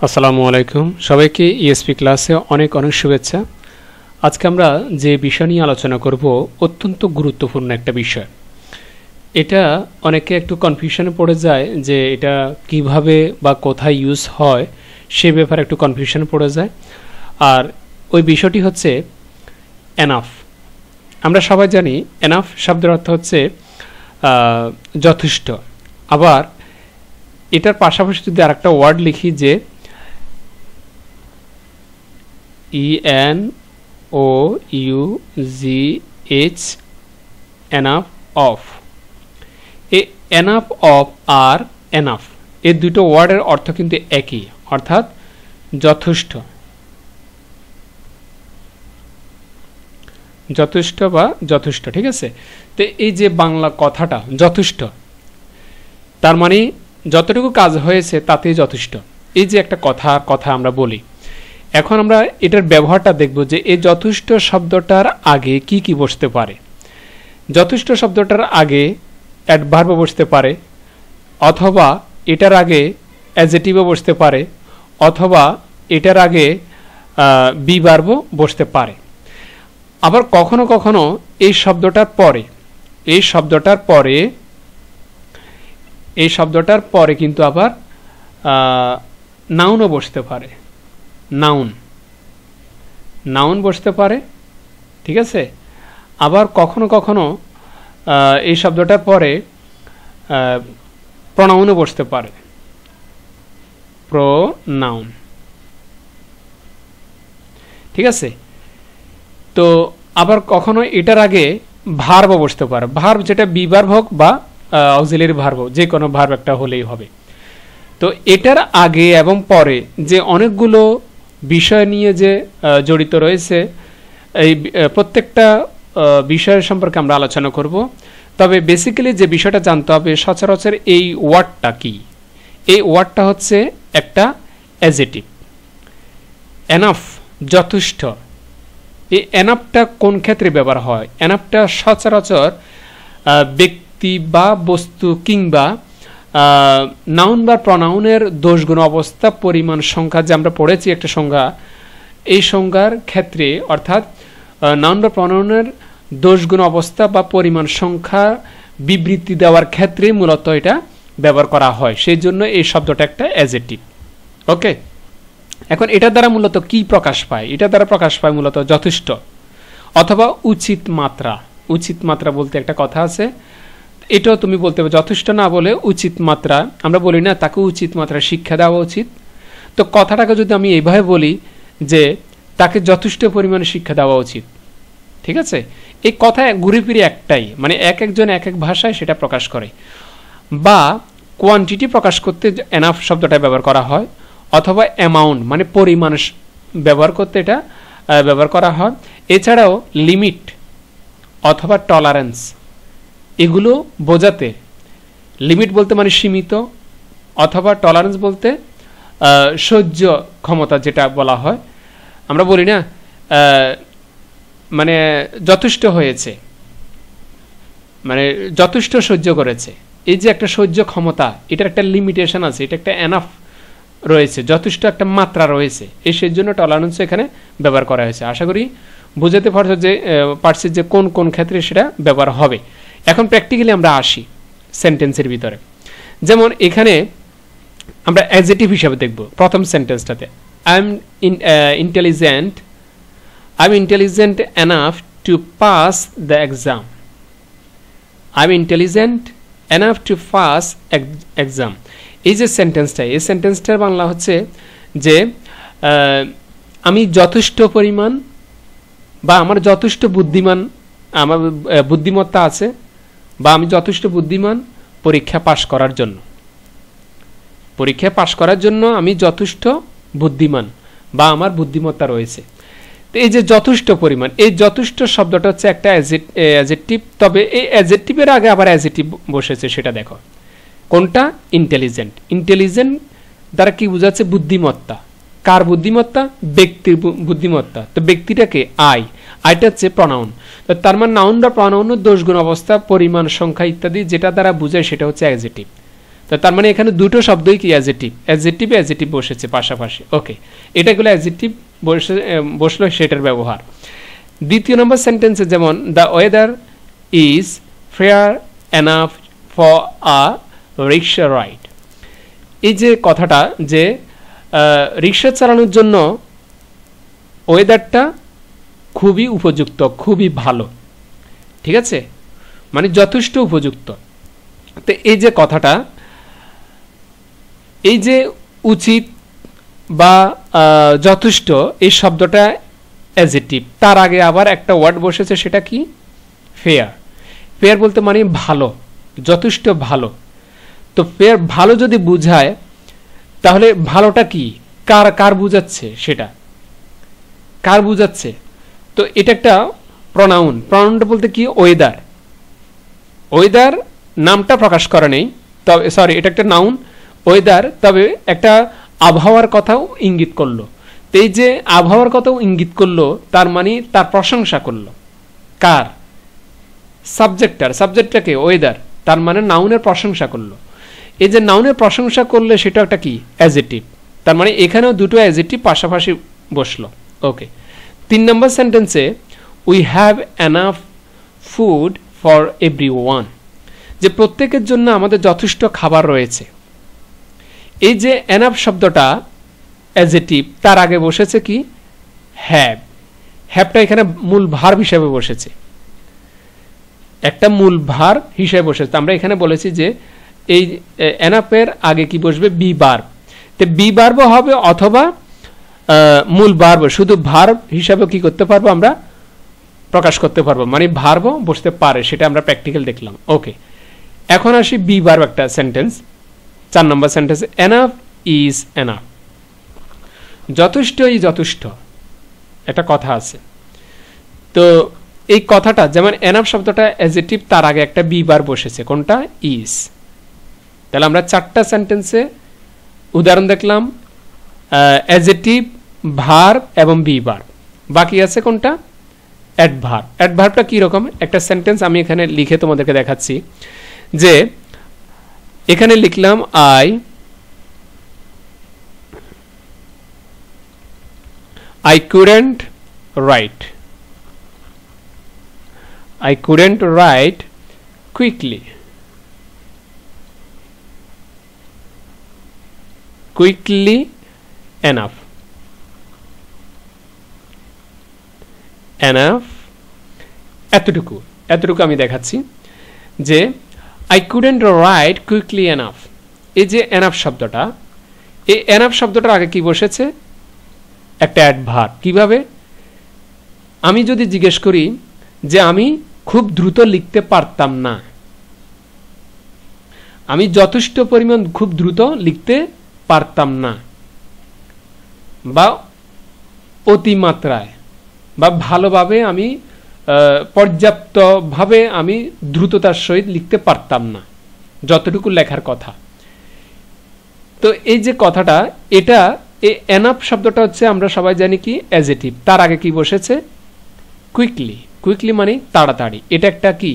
আসসালামু আলাইকুম সবাইকে ইএসপি ক্লাসে অনেক অনেক শুভেচ্ছা। আজকে আমরা যে বিষয় নিয়ে আলোচনা করব অত্যন্ত গুরুত্বপূর্ণ একটা বিষয়। এটা অনেকে একটু কনফিউশনে পড়ে যায় যে এটা কিভাবে বা কোথায় ইউজ হয় সে ব্যাপারে একটু কনফিউশনে পড়ে যায়। আর ওই বিষয়টি হচ্ছে এনাফ। আমরা সবাই জানি এনাফ শব্দের অর্থ হচ্ছে যথেষ্ট। আবার এটার পাশাপাশি যদি আরেকটা ওয়ার্ড লিখি যে ENOUGH এনাফ অফ। এই এনাফ অফ আর এনাফ এই দুটো ওয়ার্ডের অর্থ কিন্তু একই, অর্থাৎ যথেষ্ট, যথেষ্ট বা যথেষ্ট। ঠিক আছে, তো এই যে বাংলা কথাটা যথেষ্ট, তার মানে যতটুকু কাজ হয়েছে তাতেই যথেষ্ট। এই যে একটা কথা আমরা বলি, এখন আমরা এটার ব্যবহারটা দেখব যে এই যথেষ্ট শব্দটার আগে কি কি বসতে পারে। যথেষ্ট শব্দটার আগে অ্যাডভার্বও বসতে পারে, অথবা এটার আগে অ্যাডজেক্টিভও বসতে পারে, অথবা এটার আগে বি ভার্বও বসতে পারে। আবার কখনো কখনো এই শব্দটার পরে কিন্তু আবার নাউনও বসতে পারে, নাউন বসতে পারে। ঠিক আছে, আবার কখনো কখনো এই শব্দটার পরে প্রনাউনও বসতে পারে, প্রনাউন। ঠিক আছে, তো আবার কখনো এটার আগে ভার্বও বসতে পারে, ভার্ব যেটা বি ভার্ব হোক বা অক্সিলারি ভার্ব হোক, যে কোনো ভার্ব একটা হলেই হবে। তো এটার আগে এবং পরে যে অনেকগুলো বিষয় নিয়ে যে জড়িত রয়েছে, এই প্রত্যেকটা বিষয়ের সম্পর্কে আমরা আলোচনা করব। তবে বেসিক্যালি যে বিষয়টা জানতে হবে, সচরাচর এই ওয়ার্ডটা কি। এই ওয়ার্ডটা হচ্ছে একটা অ্যাডজেক্টিভ। এনাফ, যথেষ্ট। এই এনাফটা কোন ক্ষেত্রে ব্যবহার হয়? এনাফটা সচরাচর ব্যক্তি বা বস্তু কিংবা নাউন বা প্রনাউনের দোষগুণ অবস্থা পরিমাণ সংখ্যা, যে আমরা পড়েছি একটা সংজ্ঞা, এই সংজ্ঞার ক্ষেত্রে, অর্থাৎ নাউন বা প্রনাউনের দোষগুণ অবস্থা বা পরিমাণ সংখ্যা বিবৃতি দেওয়ার ক্ষেত্রে মূলত এটা ব্যবহার করা হয়। সেই জন্য এই শব্দটা একটা অ্যাডজেক্টিভ। ওকে, এখন এটার দ্বারা মূলত কি প্রকাশ পায়? এটার দ্বারা প্রকাশ পায় মূলত যথেষ্ট অথবা উচিত মাত্রা। উচিত মাত্রা বলতে একটা কথা আছে, এটাও তুমি বলতে পারো। যথেষ্ট না বলে উচিত মাত্রা, আমরা বলি না তাকে উচিত মাত্রা শিক্ষা দেওয়া উচিত। তো কথাটাকে যদি আমি এইভাবে বলি যে তাকে যথেষ্ট পরিমাণে শিক্ষা দেওয়া উচিত। ঠিক আছে, এই কথা ঘুরে ফিরে একটাই, মানে একজন এক এক ভাষায় সেটা প্রকাশ করে। বা কোয়ান্টিটি প্রকাশ করতে এনাফ শব্দটা ব্যবহার করা হয়, অথবা অ্যামাউন্ট মানে পরিমাণ ব্যবহার করতে এটা ব্যবহার করা হয়। এছাড়াও লিমিট অথবা টলারেন্স, এগুলো বোঝাতে লিমিট বলতে মানে সীমিত, অথবা টলারেন্স বলতে সহ্য ক্ষমতা, যেটা বলা হয়। আমরা বলি না মানে যথেষ্ট হয়েছে, মানে যথেষ্ট সহ্য করেছে। এই যে একটা সহ্য ক্ষমতা, এটার একটা লিমিটেশন আছে, এটা একটা এনাফ রয়েছে, যথেষ্ট একটা মাত্রা রয়েছে। এই সেই জন্য টলারেন্স এখানে ব্যবহার করা হয়েছে। আশা করি বুঝাতে পারছি যে কোন কোন ক্ষেত্রে সেটা ব্যবহার হবে। এখন প্র্যাকটিক্যালি আমরা আসি সেন্টেন্সের ভিতরে। যেমন এখানে আমরা অ্যাডজেক্টিভ হিসাবে দেখব প্রথম সেন্টেন্সটাতে, I am intelligent enough to pass the exam. I am intelligent enough to pass exam. এই যে সেন্টেন্সটা, এই সেন্টেন্সটার বাংলা হচ্ছে যে আমি যথেষ্ট পরিমাণ বা আমার যথেষ্ট বুদ্ধিমান, আমার বুদ্ধিমত্তা আছে, বা আমি যথেষ্ট বুদ্ধিমান পরীক্ষা পাশ করার জন্য আমি যথেষ্ট বুদ্ধিমান বা আমার বুদ্ধিমত্তা রয়েছে। তো এই যে যথেষ্ট পরিমাণ, এই যথেষ্ট শব্দটা হচ্ছে একটা অ্যাডজেক্টিভ। তবে এই অ্যাডজেক্টিভের আগে আবার অ্যাডজেক্টিভ বসেছে, সেটা দেখো কোনটা? ইন্টেলিজেন্ট। ইন্টেলিজেন্ট দ্বারা কি বোঝাচ্ছে? বুদ্ধিমত্তা। কার বুদ্ধিমত্তা? ব্যক্তির বুদ্ধিমত্তা। তো ব্যক্তিটাকে আইটা হচ্ছে প্রনাউন। তো তার মানে নাউন বা প্রনাউনের দোষগুণ অবস্থা, পরিমাণ, সংখ্যা ইত্যাদি যেটা দ্বারা বোঝায় সেটা হচ্ছে অ্যাডজেক্টিভ। তো তো তার মানে এখানে দুটো শব্দই কি অ্যাডজেক্টিভ বসেছে পাশাপাশি। ওকে, এটা গুলো অ্যাডজেক্টিভ বসলো সেটার ব্যবহার। দ্বিতীয় নম্বর সেন্টেন্সে যেমন the weather is fair enough for a rickshaw ride, এই যে কথাটা যে রিক্সা চালানোর জন্য ওয়েদারটা খুবই উপযুক্ত, খুবই ভালো, ঠিক আছে, মানে যথেষ্ট উপযুক্ত। তো এই যে কথাটা, এই যে উচিত বা যথেষ্ট, এই শব্দটা অ্যাডজেক্টিভ, তার আগে আবার একটা ওয়ার্ড বসেছে, সেটা কি ফেয়ার। ফেয়ার বলতে মানে ভালো, যথেষ্ট ভালো। তো ফেয়ার ভালো যদি বুঝায়, তাহলে ভালোটা কি, কার কার বুঝাচ্ছে, সেটা কার বুঝাচ্ছে? তো এটা একটা প্রনাউন। প্রনাউনটা বলতে কি ওয়েদার, ওয়েদার নামটা প্রকাশ করা নেই, তবে সরি এটা একটা নাউন ওয়েদার, তবে একটা আবহাওয়ার কথাও ইঙ্গিত করলো। তো এই যে আবহাওয়ার কথাও ইঙ্গিত করলো, তার মানে তার প্রশংসা করলো। কার? সাবজেক্টটাকে ওয়েদার, তার মানে নাউনের প্রশংসা করলো। এই যে নাউনের প্রশংসা করলে সেটা একটা কি অ্যাডজেক্টিভ, তার মানে এখানেও দুটো অ্যাডজেক্টিভ পাশাপাশি বসলো। ওকে, 3 নম্বর সেন্টেন্সে we have enough food for everyone, যে প্রত্যেকের জন্য আমাদের যথেষ্ট খাবার রয়েছে। এই যে এনাফ শব্দটা অ্যাডজেক্টিভ, তার আগে বসেছে কি হ্যাভ। হ্যাভটা এখানে মূল ভার্ব হিসেবে বসেছে, একটা মূল ভার্ব হিসেবে বসেছে। আমরা এখানে বলেছি যে এই এনাফের আগে কি বসবে, বি ভার্ব। তো বি ভার্বও হবে অথবা মূল ভার্ব, শুধু ভার্ব হিসাবে কি করতে পারবো, আমরা প্রকাশ করতে পারবো, মানে ভার্বও বসতে পারে, সেটা আমরা প্র্যাকটিক্যাল দেখলাম। ওকে, এখন আসি বি ভার্ব একটা sentence, 4 number sentence, enough is enough, যথেষ্টই যথেষ্ট, একটা কথা আছে। তো এই কথাটা যেমন এনাফ শব্দটা অ্যাডজেক্টিভ, তার আগে একটা বি ভার্ব বসেছে, কোনটা ইজ। তাহলে আমরা 4টা সেন্টেন্সে উদাহরণ দেখলাম, অ্যাডজেক্টিভ, ভার্ব এবং বি ভার্ব। বাকি আছে কোনটা, অ্যাডভার্ব। অ্যাডভার্বটা কি রকম, একটা সেন্টেন্স আমি এখানে লিখে তোমাদেরকে দেখাচ্ছি, যে এখানে লিখলাম I couldn't write quickly enough এতটুকু আমি দেখাচ্ছি যে I couldn't write quickly enough, এই যে enough শব্দটা, এই enough শব্দটার আগে কি বসেছে, একটা অ্যাডভার্ব। কিভাবে, আমি যদি জিজ্ঞেস করি যে আমি খুব দ্রুত লিখতে পারতাম না, আমি যথেষ্ট পরিমাণ খুব দ্রুত লিখতে পারতাম না, বা অতিমাত্রায় বা ভালোভাবে আমি পর্যাপ্তভাবে আমি দ্রুততার সহিত লিখতে পারতাম না, যতটুকু লেখার কথা। তো এই যে কথাটা, এটা এই এনাফ শব্দটা হচ্ছে আমরা সবাই জানি কি অ্যাডজেক্টিভ, তার আগে কি বসেছে কুইকলি মানে তাড়াতাড়ি, এটা একটা কি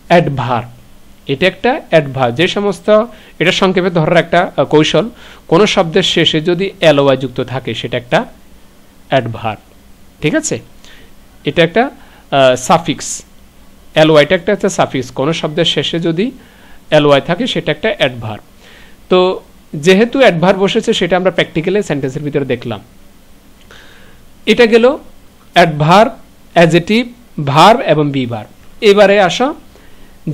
অ্যাডভার্ব, এটা একটা অ্যাডভার্ব। যে সমস্ত, এটা সংক্ষেপে ধরার একটা কৌশল, কোন শব্দের শেষে যদি এলওয়াই যুক্ত থাকে সেটা একটা অ্যাডভার্ব, ঠিক আছে, এটা একটা সাফিক্স, এলওয়াইটা একটা সাফিক্স, কোন শব্দের শেষে যদি এলওয়াই থাকে সেটা একটা অ্যাডভার্ব। তো যেহেতু অ্যাডভার্ব বসেছে, সেটা আমরা প্র্যাকটিক্যালি সেন্টেন্সের ভিতরে দেখলাম। এটা গেল অ্যাডভার্ব, অ্যাডজেক্টিভ, ভার্ব এবং বি ভার্ব। এবারে আসা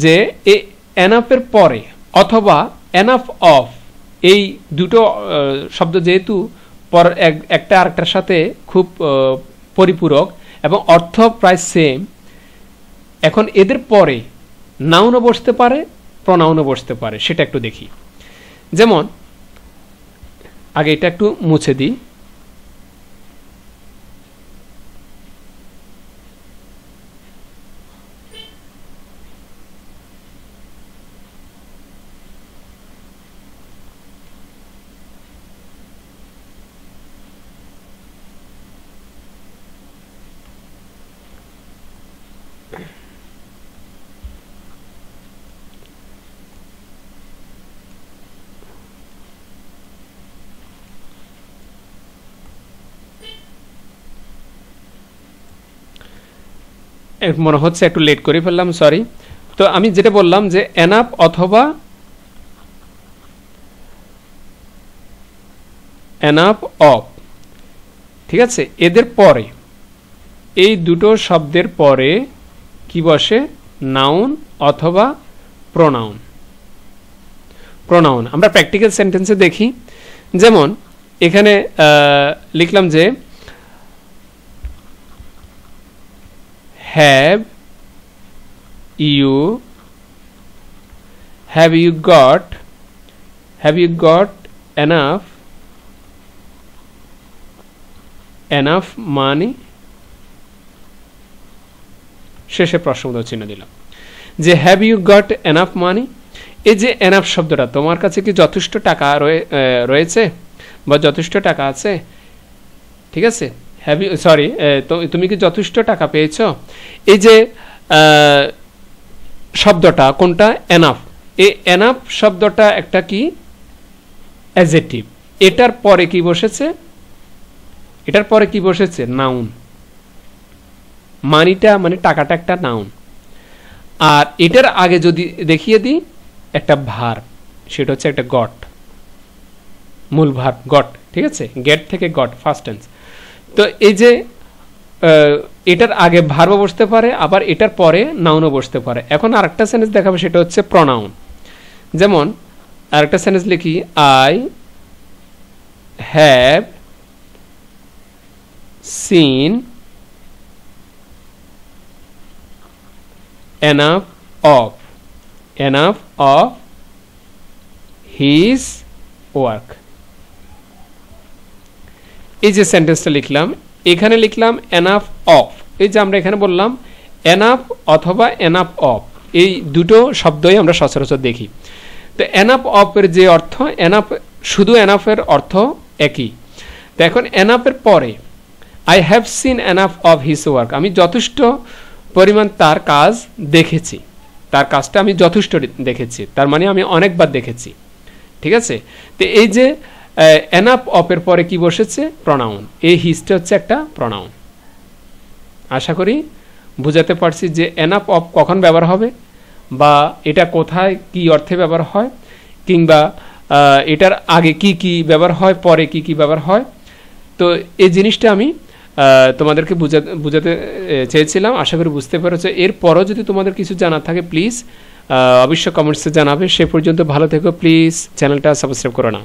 যে এই এনাফের পরে অথবা এনাফ অফ, এই দুটো শব্দ যেহেতু একটা আরেকটার সাথে খুব পরিপূরক এবং অর্থ প্রায় সেম, এখন এদের পরে নাউনও বসতে পারে, প্রনাউনও বসতে পারে, সেটা একটু দেখি। যেমন আগে এটা একটু মুছে দিই, মনে হচ্ছে একটু লেট করে ফেললাম, সরি। তো আমি যেটা বললাম যে এনাফ অথবা এনাফ অফ, ঠিক আছে, এদের পরে, এই দুটো শব্দের পরে কি বসে? নাউন অথবা প্রোনাউন। প্রোনাউন আমরা প্র্যাকটিক্যাল সেন্টেন্সে দেখি। যেমন এখানে লিখলাম যে have you got enough money, শেষে প্রশ্নবোধক চিহ্ন দিলাম যে have you got enough money. এই যে এনাফ শব্দটা, তোমার কাছে কি যথেষ্ট টাকা রয়েছে বা যথেষ্ট টাকা আছে, ঠিক আছে, হ্যাভ ইউ, সরি, তুমি কি যথেষ্ট টাকা পেয়েছ? এই যে শব্দটা কোনটা? এনাফ। এই এনাফ শব্দটা একটা কি? অ্যাডজেক্টিভ। এটার পরে কি বসেছে? নাউন। মানিটা মানে টাকাটা একটা নাউন। আর এটার আগে যদি দেখিয়ে দিই একটা ভার্ব, সেটা হচ্ছে একটা গট, মূল ভার্ব গট, ঠিক আছে, গেট থেকে গট, ফার্স্ট টেন্স। তো এই যে এটার আগে ভার্বও বসতে পারে, আবার এটার পরে নাউনও বসতে পারে। এখন আরেকটা সেন্টেন্স দেখাবো, সেটা হচ্ছে প্রনাউন। যেমন আরেকটা সেন্টেন্স লিখি, I have seen enough of his work। এই যে সেন্টেন্সটা লিখলাম, এখানে লিখলাম এনাফ অফ। এই যে আমরা এখানে বললাম এনাফ অথবা এনাফ অফ, এই দুটো শব্দই আমরা সচরাচর দেখি। তো এনাফ অফ এর যে অর্থ, এনাফ, শুধু এনাফের অর্থ একই। তো এখন এনাফের পরে I have seen enough of his work, আমি যথেষ্ট পরিমাণ তার কাজ দেখেছি, তার কাজটা আমি যথেষ্ট দেখেছি, তার মানে আমি অনেকবার দেখেছি, ঠিক আছে। তো এই যে এনাফ অফের পরে কি বসেছে? প্রনাউন। এই হিজটা হচ্ছে একটা প্রনাউন। আশা করি বুঝাতে পারছি যে এনাফ অফ কখন ব্যবহার হবে, বা এটা কোথায় কি অর্থে ব্যবহার হয়, কিংবা এটার আগে কি কি ব্যবহার হয়, পরে কি কি ব্যবহার হয়। তো এই জিনিসটা আমি তোমাদেরকে বুঝাতে চেয়েছিলাম। আশা করি বুঝতে পেরেছো। এরপরও যদি তোমাদের কিছু জানার থাকে প্লিজ অবশ্যই কমেন্টসে জানাবে। সে পর্যন্ত ভালো থেকো, প্লিজ চ্যানেলটা সাবস্ক্রাইব করো না।